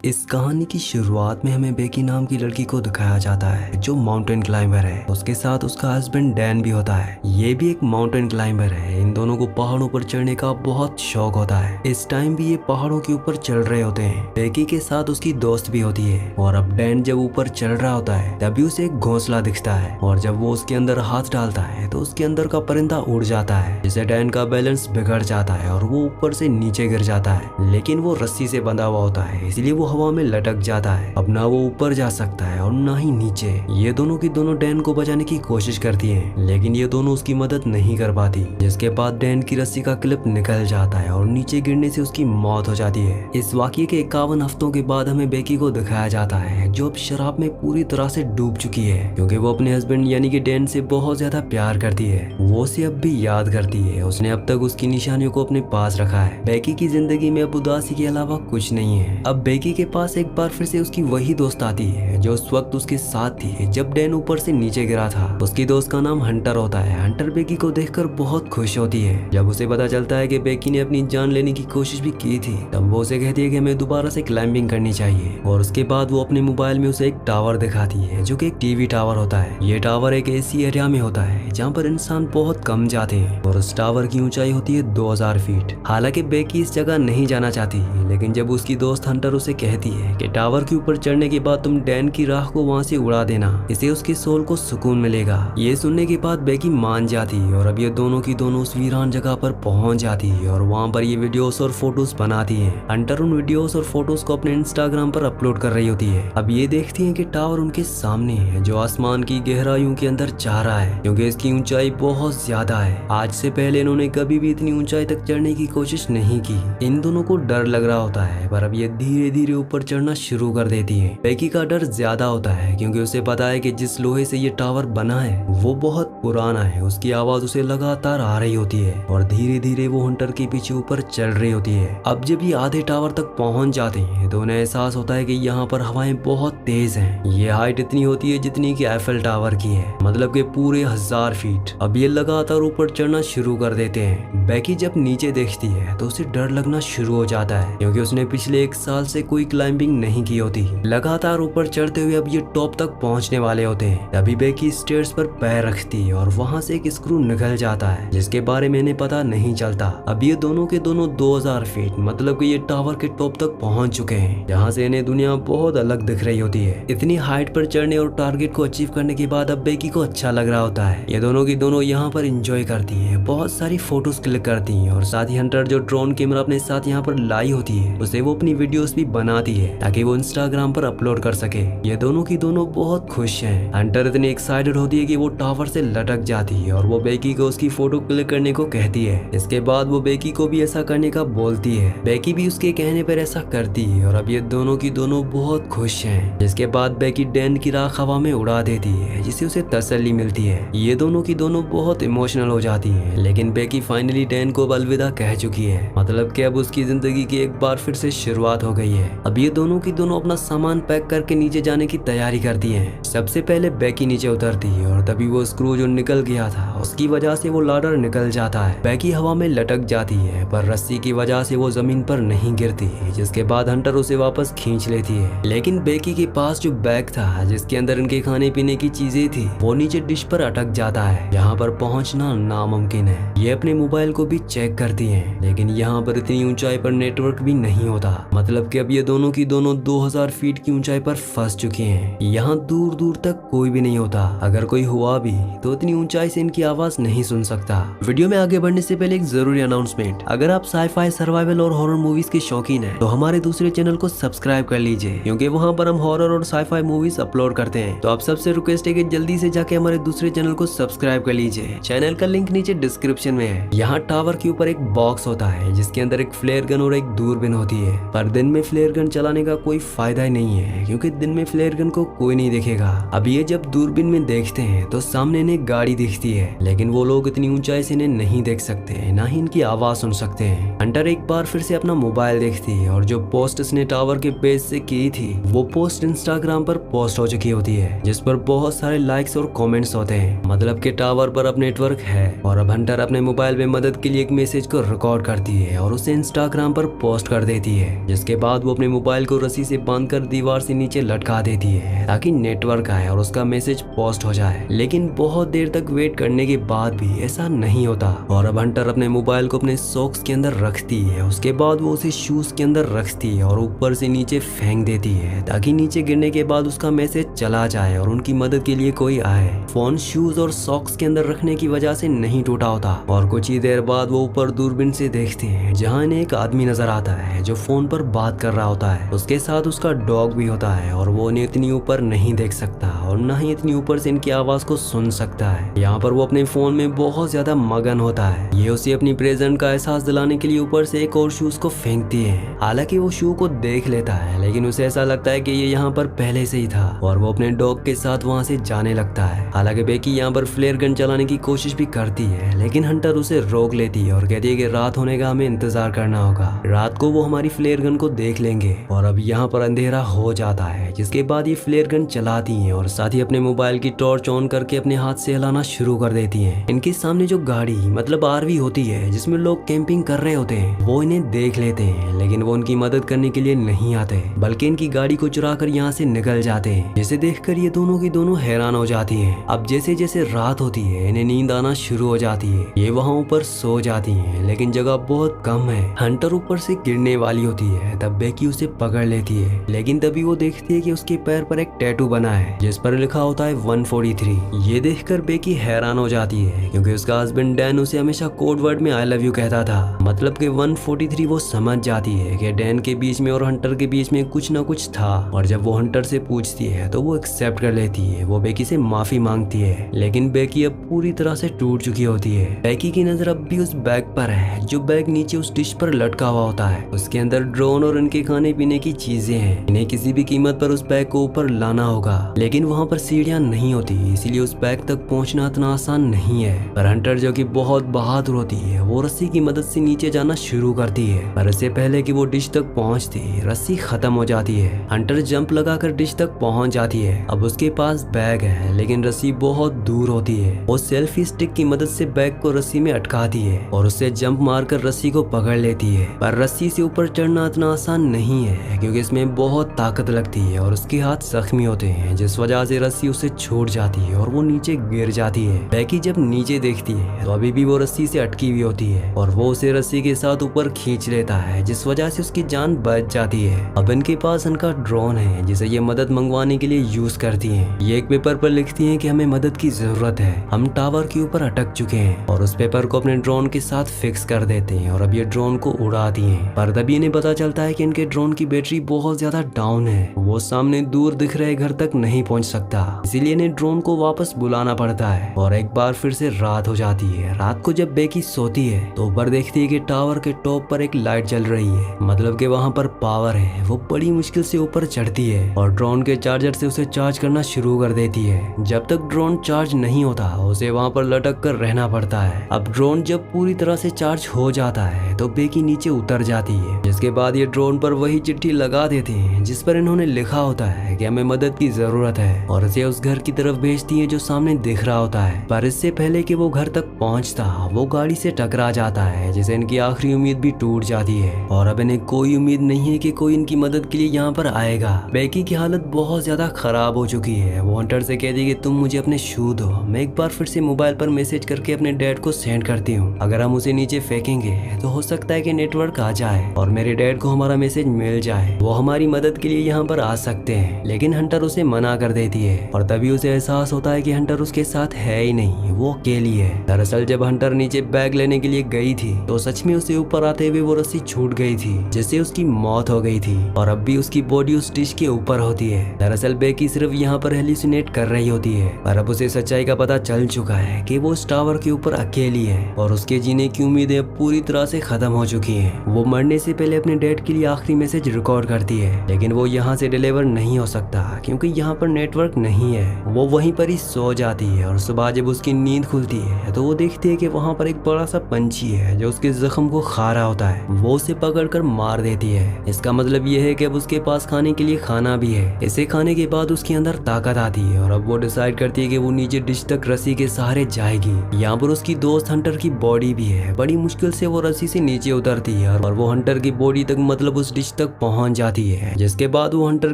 इस कहानी की शुरुआत में हमें बेकी नाम की लड़की को दिखाया जाता है जो माउंटेन क्लाइंबर है। उसके साथ उसका हस्बैंड डैन भी होता है, ये भी एक माउंटेन क्लाइंबर है। इन दोनों को पहाड़ों पर चढ़ने का बहुत शौक होता है। इस टाइम भी ये पहाड़ों के ऊपर चढ़ रहे होते हैं। बेकी के साथ उसकी दोस्त भी होती है और अब डैन जब ऊपर चढ़ रहा होता है तभी उसे एक घोंसला दिखता है और जब वो उसके अंदर हाथ डालता है तो उसके अंदर का परिंदा उड़ जाता है, जिससे डैन का बैलेंस बिगड़ जाता है और वो ऊपर से नीचे गिर जाता है। लेकिन वो रस्सी से बंधा हुआ होता है इसलिए वो हवा में लटक जाता है। अब ना वो ऊपर जा सकता है और ना ही नीचे। ये दोनों की दोनों डैन को बचाने की कोशिश करती हैं, लेकिन ये दोनों उसकी मदद नहीं कर पाती, जिसके बाद डैन की रस्सी का क्लिप निकल जाता है और नीचे गिरने से उसकी मौत हो जाती है। इस वाकये के 51 हफ्तों के बाद हमें बेकी को दिखाया जाता है जो अब शराब में पूरी तरह से डूब चुकी है, क्योंकि वो अपने हस्बैंड यानी कि डैन से बहुत ज्यादा प्यार करती है। वो उसे अब भी याद करती है। उसने अब तक उसकी निशानियों को अपने पास रखा है। बेकी की जिंदगी में अब उदासी के अलावा कुछ नहीं है। अब बेकी के पास एक बार फिर से उसकी वही दोस्त आती है जो उस वक्त उसके साथ थी जब डैन ऊपर से नीचे गिरा था। उसकी दोस्त का नाम हंटर होता है। हंटर बेकी को देखकर बहुत खुश होती है। जब उसे पता चलता है कि बेकी ने अपनी जान लेने की कोशिश भी की थी तब वो उसे कहती है कि हमें दोबारा से क्लाइंबिंग करनी चाहिए। और उसके बाद वो अपने मोबाइल में उसे एक टावर दिखाती है जो कि एक टीवी टावर होता है। ये टावर एक ऐसी एरिया में होता है जहाँ पर इंसान बहुत कम जाते हैं और उस टावर की ऊंचाई होती है 2000 फीट। हालांकि बेकी इस जगह नहीं जाना चाहती, लेकिन जब उसकी दोस्त हंटर उसे कहती है कि टावर के ऊपर चढ़ने के बाद तुम डैन की राह को वहां से उड़ा देना, इससे उसकी सोल को सुकून मिलेगा। ये सुनने के बाद बेकी मान जाती है और अब ये दोनों की दोनों उस वीरान जगह पर पहुंच जाती है और वहां पर ये वीडियोस और फोटोज बनाती है। हंटर उन वीडियोस और फोटोज को अपने इंस्टाग्राम पर अपलोड कर रही होती है। अब ये देखती है कि टावर उनके सामने है जो आसमान की गहराइयों के अंदर जा रहा है, क्योंकि इसकी ऊंचाई बहुत ज्यादा है। आज से पहले इन्होंने कभी भी इतनी ऊंचाई तक चढ़ने की कोशिश नहीं की। इन दोनों को डर लग रहा होता है, पर अब ये धीरे धीरे ऊपर चढ़ना शुरू कर देती है। बेकी का डर ज्यादा होता है क्योंकि उसे पता है कि जिस लोहे से ये टावर बना है वो बहुत पुराना है। उसकी आवाज उसे लगातार आ रही होती है और धीरे धीरे वो हंटर के पीछे ऊपर चढ़ रही होती है। अब जब ये आधे टावर तक पहुंच जाते हैं तो उन्हें एहसास होता है कि यहाँ पर हवाएं बहुत तेज हैं। ये हाइट इतनी होती है जितनी कि एफिल टावर की है, मतलब कि पूरे 1000 फीट। अब ये लगातार ऊपर चढ़ना शुरू कर देते हैं। बेकी जब नीचे देखती है तो उसे डर लगना शुरू हो जाता है, क्योंकि उसने पिछले 1 साल से कोई क्लाइंबिंग नहीं की होती। लगातार ऊपर चढ़ते हुए अब ये टॉप तक पहुंचने वाले होते हैं। तभी बेकी स्टेयर्स पर पैर रखती है और वहां से एक स्क्रू निकल जाता है जिसके बारे में इन्हें पता नहीं चलता। अब ये दोनों के दोनों 2000 फीट मतलब कि ये टावर के टॉप तक पहुंच चुके हैं, जहां से इन्हें दुनिया बहुत अलग दिख रही होती है। इतनी हाइट पर चढ़ने और टारगेट को अचीव करने के बाद अब बेकी को अच्छा लग रहा होता है। ये दोनों की दोनों यहाँ पर एंजॉय करती है, बहुत सारी फोटोज क्लिक करती है और साथ ही हंटर जो ड्रोन कैमरा अपने साथ यहाँ पर लाई होती है उसे वो अपनी वीडियोस भी बनाती है ताकि वो इंस्टाग्राम पर अपलोड कर सके। ये दोनों की दोनों बहुत खुश हैं। हंटर इतनी एक्साइटेड होती है कि वो टावर से लटक जाती है और वो बेकी को उसकी फोटो क्लिक करने को कहती है। इसके बाद वो बेकी को भी ऐसा करने का बोलती है। बेकी भी उसके कहने पर ऐसा करती है और अब ये दोनों की दोनों बहुत खुश हैं। जिसके बाद बेकी डैन की राख हवा में उड़ा देती है जिससे उसे तसल्ली मिलती है। ये दोनों की दोनों बहुत इमोशनल हो जाती है, लेकिन बेकी फाइनली डैन को अलविदा कह चुकी है, मतलब कि अब उसकी जिंदगी की एक बार फिर से शुरुआत हो गई है। अब ये दोनों की दोनों अपना सामान पैक करके नीचे जाने की तैयारी करती हैं। सबसे पहले बेकी नीचे उतरती है और तभी वो स्क्रू जो निकल गया था उसकी वजह से वो लाडर निकल जाता है। बेकी हवा में लटक जाती है पर रस्सी की वजह से वो जमीन पर नहीं गिरती, जिसके बाद हंटर उसे वापस खींच लेती है। लेकिन बेकी के पास जो बैग था जिसके अंदर इनके खाने पीने की चीजें थी वो नीचे डिश पर अटक जाता है। यहाँ पर पहुँचना नामुमकिन है। ये अपने मोबाइल को भी चेक करती है, लेकिन यहाँ पर इतनी ऊंचाई पर नेटवर्क भी नहीं होता, मतलब कि अब ये दोनों की दोनों 2000 फीट की ऊंचाई पर फंस चुके हैं। यहाँ दूर दूर तक कोई भी नहीं होता, अगर कोई हुआ भी तो इतनी ऊंचाई से इनकी आवाज नहीं सुन सकता। वीडियो में आगे बढ़ने से पहले एक जरूरी अनाउंसमेंट, अगर आप साईफाई, सर्वाइवल और हॉरर मूवीज के शौकीन हैं तो हमारे दूसरे चैनल को सब्सक्राइब कर लीजिए, क्योंकि वहाँ पर हम हॉरर और साईफाई मूवीज अपलोड करते हैं। तो आप सबसे रिक्वेस्ट है कि जल्दी से जाके हमारे दूसरे चैनल को सब्सक्राइब कर लीजिए। चैनल का लिंक नीचे डिस्क्रिप्शन में है। यहाँ टावर के ऊपर एक बॉक्स होता है जिसके अंदर एक फ्लेयर गन और एक दूरबीन होती है, पर दिन में फ्लेयर गन चलाने का कोई फायदा ही नहीं है क्योंकि दिन में फ्लेयर गन को कोई नहीं देखेगा। अब ये जब दूरबीन में देखते हैं तो सामने इन्हें गाड़ी दिखती है, लेकिन वो लोग इतनी ऊंचाई से इन्हें नहीं देख सकते, ना ही इनकी आवाज सुन सकते हैं। हंटर एक बार फिर से अपना मोबाइल देखती है और जो पोस्ट इसने टावर के पेज से की थी वो पोस्ट इंस्टाग्राम पर पोस्ट हो चुकी होती है, जिस पर बहुत सारे लाइक्स और कमेंट्स होते हैं, मतलब कि टावर पर अब नेटवर्क है। और अब हंटर अपने मोबाइल में मदद के लिए एक मैसेज को रिकॉर्ड करती है और उसे इंस्टाग्राम पर पोस्ट कर देती है, जिसके बाद वो अपने मोबाइल को रस्सी से बांधकर दीवार से नीचे लटका देती है ताकि नेटवर्क आए और उसका मैसेज पोस्ट हो जाए। लेकिन बहुत देर तक वेट करने के बाद भी ऐसा नहीं होता और अब हंटर अपने मोबाइल को अपने सॉक्स के अंदर रखती है। उसके बाद वो उसे शूज के अंदर रखती है और ऊपर से नीचे फेंक देती है ताकि नीचे गिरने के बाद उसका मैसेज चला जाए और उनकी मदद के लिए कोई आए। फोन शूज और सॉक्स के अंदर रखने की वजह से नहीं टूटा होता और कुछ ही देर बाद वो ऊपर दूरबीन से देखते हैं जहाँ इन्हें एक आदमी नजर आता है जो फोन पर बात कर रहा होता है। उसके साथ उसका डॉग भी होता है और वो उन्हें इतनी ऊपर नहीं देख सकता और न ही इतनी ऊपर से इनकी आवाज को सुन सकता है। यहाँ पर वो अपने फोन में बहुत ज्यादा मगन होता है। ये उसे अपनी प्रेजेंट का एहसास दिलाने के लिए ऊपर से एक और शूज को फेंकती है। हालांकि वो शू को देख लेता है लेकिन उसे ऐसा लगता है कि ये यहाँ पर पहले से ही था और वो अपने डॉग के साथ वहाँ से जाने लगता है। हालांकि बेकी यहाँ पर फ्लेयर गन चलाने की कोशिश भी करती है लेकिन हंटर उसे रोक लेती है और कहती है कि रात होने का हमें इंतजार करना होगा, रात को वो हमारी फ्लेयर गन को देख लेंगे। और अब यहाँ पर अंधेरा हो जाता है जिसके बाद ये फ्लेयर गन चलाती हैं और साथ ही अपने मोबाइल की टॉर्च ऑन करके अपने हाथ से हिलाना शुरू कर देती हैं। इनके सामने जो गाड़ी मतलब आरवी होती है जिसमें लोग कैंपिंग कर रहे होते हैं वो इन्हें देख लेते हैं लेकिन वो उनकी मदद करने के लिए नहीं आते बल्कि इनकी गाड़ी को चुरा कर यहाँ से निकल जाते हैं। जिसे देखकर ये दोनों की दोनों हैरान हो जाती हैं। अब जैसे जैसे रात होती है इन्हें नींद आना शुरू हो जाती है। ये वहाँ ऊपर सो जाती हैं लेकिन जगह बहुत कम है। हंटर ऊपर से गिरने वाली होती है तब बेकी उसे पकड़ लेती है लेकिन तभी वो देखती है कि उसके पैर पर एक टैटू बना है जिस पर लिखा होता है 143। ये देखकर बेकी हैरान हो जाती है क्योंकि उसका हस्बैंड डैन उसे हमेशा कोड वर्ड में आई लव यू कहता था। मतलब कि 143 वो समझ जाती है कि डैन के बीच में और हंटर के बीच में कुछ ना कुछ था और जब वो हंटर से पूछती है तो वो एक्सेप्ट कर लेती है। वो बेकी से माफी मांगती है लेकिन बेकी अब पूरी तरह से टूट चुकी होती है। बेकी की नजर अब भी उस बैग पर है जो बैग नीचे उस डिश पर लटका हुआ होता है। उसके अंदर ड्रोन और इनके खाने पीने की चीजें हैं। इन्हें किसी भी कीमत पर उस बैग को ऊपर लाना होगा लेकिन वहाँ पर सीढ़ियाँ नहीं होती इसीलिए उस बैग तक पहुँचना इतना आसान नहीं है। पर हंटर जो कि बहुत बहादुर होती है वो रस्सी की मदद से नीचे जाना शुरू करती है पर इससे पहले कि वो डिश तक पहुँचती रस्सी खत्म हो जाती है। हंटर जंप लगाकर डिश तक पहुँच जाती है। अब उसके पास बैग है लेकिन रस्सी बहुत दूर होती है। वो सेल्फी स्टिक की मदद से बैग को रस्सी में अटकाती है और उससे जंप मारकर रस्सी को पकड़ लेती है। पर रस्सी से ऊपर चढ़ना इतना आसान नहीं है क्योंकि इसमें बहुत ताकत लगती है और उसके हाथ जख्मी होते हैं जिस वजह से रस्सी उसे छूट जाती है और वो नीचे गिर जाती है। बेकी जब नीचे देखती है तो अभी भी वो रस्सी से अटकी हुई होती है और वो उसे रस्सी के साथ ऊपर खींच लेता है जिस वजह से उसकी जान बच जाती है। अब इनके पास इनका ड्रोन है जिसे ये मदद मंगवाने के लिए यूज करती हैं। ये एक पेपर पर लिखती हैं कि हमें मदद की जरूरत है, हम टावर के ऊपर अटक चुके हैं और उस पेपर को अपने ड्रोन के साथ फिक्स कर देते हैं और अब ये ड्रोन को उड़ाती हैं। पर तभी इन्हें पता चलता है कि इनके ड्रोन की बैटरी बहुत ज्यादा डाउन है। वो सामने दूर दिख रहे घर तक नहीं पहुंच सकता इसीलिए इन्हें ड्रोन को वापस बुलाना पड़ता है और एक बार फिर से रात हो जाती है। रात को जब बेकी सोती है तो ऊपर देखती है कि टावर के टॉप पर एक लाइट जल रही है मतलब कि वहाँ पर पावर है। वो बड़ी मुश्किल से ऊपर चढ़ती है और ड्रोन के चार्जर से उसे चार्ज करना शुरू कर देती है। जब तक ड्रोन चार्ज नहीं होता उसे वहाँ पर लटक कर रहना पड़ता है। अब ड्रोन जब पूरी तरह से चार्ज हो जाता है तो बेकी नीचे उतर जाती है जिसके बाद ये ड्रोन पर वही चिट्ठी लगा देते हैं जिस पर इन्होंने लिखा होता है कि हमें मदद की जरूरत है और इसे उस घर की तरफ भेजती है जो सामने दिख रहा होता है। पर इससे पहले कि वो घर तक पहुंचता वो गाड़ी से टकरा जाता है जिससे इनकी आखिरी उम्मीद भी टूट जाती है और अब इन्हें कोई उम्मीद नहीं है कि कोई इनकी मदद के लिए यहाँ पर आएगा। बेकी की हालत बहुत ज्यादा खराब हो चुकी है। वो हंटर से कहती है कि तुम मुझे अपने शू दो, मैं एक बार फिर से मोबाइल पर मैसेज करके अपने डैड को सेंड करती हूँ। अगर हम उसे नीचे फेंकेंगे तो हो सकता है कि नेटवर्क आ जाए और मेरे डैड को हमारा मैसेज मिल जाए, वो हमारी मदद के लिए यहाँ पर आ सकते हैं। लेकिन हंटर उसे मना कर देती है और तभी उसे एहसास होता है कि हंटर उसके साथ है ही नहीं, वो अकेली है। दरअसल जब हंटर नीचे बैग लेने के लिए गई थी तो सच में उसे ऊपर आते हुए वो रस्सी छूट गई थी जिससे उसकी मौत हो गई थी और अब भी उसकी बॉडी उस डिश के ऊपर होती है। दरअसल बेकी सिर्फ यहाँ पर हेलुसिनेट कर रही होती है पर अब उसे सच्चाई का पता चल चुका है कि वो उस टावर के ऊपर अकेली है और उसके जीने की उम्मीदें पूरी तरह से खत्म हो चुकी हैं। वो मरने से पहले अपने डैड के लिए आखिरी मैसेज रिकॉर्ड करती है लेकिन वो यहाँ से डिलीवर नहीं हो सकता क्योंकि यहाँ पर नेटवर्क नेटवर्क नहीं है। वो वहीं पर ही सो जाती है और सुबह जब उसकी नींद खुलती है तो वो देखती है कि वहाँ पर एक बड़ा सा पंछी है जो उसके जख्म को खा रहा होता है। वो उसे पकड़कर मार देती है। इसका मतलब ये है कि अब उसके पास खाने के लिए खाना भी है। इसे खाने के बाद उसके अंदर ताकत आती है और अब वो डिसाइड करती है कि वो नीचे डिश तक रस्सी के सहारे जाएगी। यहाँ पर उसकी दोस्त हंटर की बॉडी भी है। बड़ी मुश्किल से वो रस्सी से नीचे उतरती है और वो हंटर की बॉडी तक मतलब उस डिश तक पहुंच जाती है। जिसके बाद वो हंटर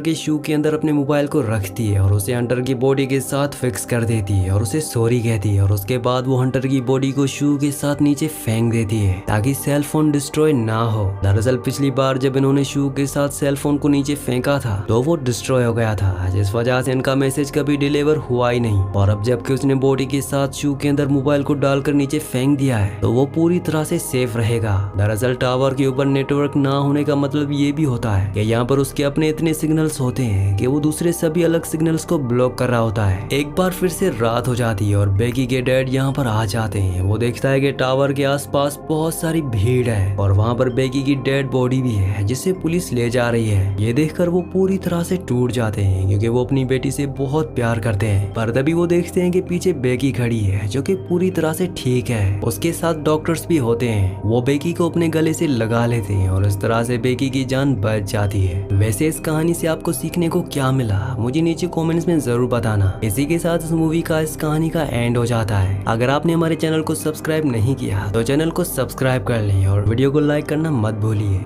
के शू के अंदर अपने मोबाइल को रखती है और उसे हंटर की बॉडी के साथ फिक्स कर देती है और उसे सॉरी कहती है। और उसके बाद वो हंटर की बॉडी को शू के साथ नीचे फेंक देती है ताकि सेल फोन डिस्ट्रॉय ना हो। दरअसल पिछली बार जब इन्होंने शू के साथ सेल फोन को नीचे फेंका था तो वो डिस्ट्रॉय हो गया था, जिस वजह से इनका मैसेज कभी डिलीवर हुआ ही नहीं। और अब जबकि उसने बॉडी के साथ शू के अंदर मोबाइल को डालकर नीचे फेंक दिया है तो वो पूरी तरह से सेफ रहेगा। दरअसल टावर के ऊपर नेटवर्क ना होने का मतलब ये भी होता है कि यहाँ पर उसके अपने इतने सिग्नल्स होते हैं कि वो दूसरे सभी अलग सिग्नल्स को ब्लॉक कर रहा होता है। एक बार फिर से रात हो जाती है और बेकी के डैड यहाँ पर आ जाते हैं। वो देखता है कि टावर के आसपास बहुत सारी भीड़ है और वहाँ पर बेकी की डेड बॉडी भी है जिसे पुलिस ले जा रही है। ये देखकर वो पूरी तरह से टूट जाते हैं क्योंकि वो अपनी बेटी से बहुत प्यार करते हैं। पर तभी वो देखते हैं कि पीछे बेकी खड़ी है जो कि पूरी तरह से ठीक है। उसके साथ डॉक्टर्स भी होते हैं। वो बेकी को अपने गले से लगा लेते हैं और इस तरह से बेकी की जान बच जाती है। वैसे इस कहानी से आपको सीखने को क्या मिला मुझे नीचे कमेंट्स में जरूर बताना। इसी के साथ इस मूवी का इस कहानी का एंड हो जाता है। अगर आपने हमारे चैनल को सब्सक्राइब नहीं किया तो चैनल को सब्सक्राइब कर लें और वीडियो को लाइक करना मत भूलिए।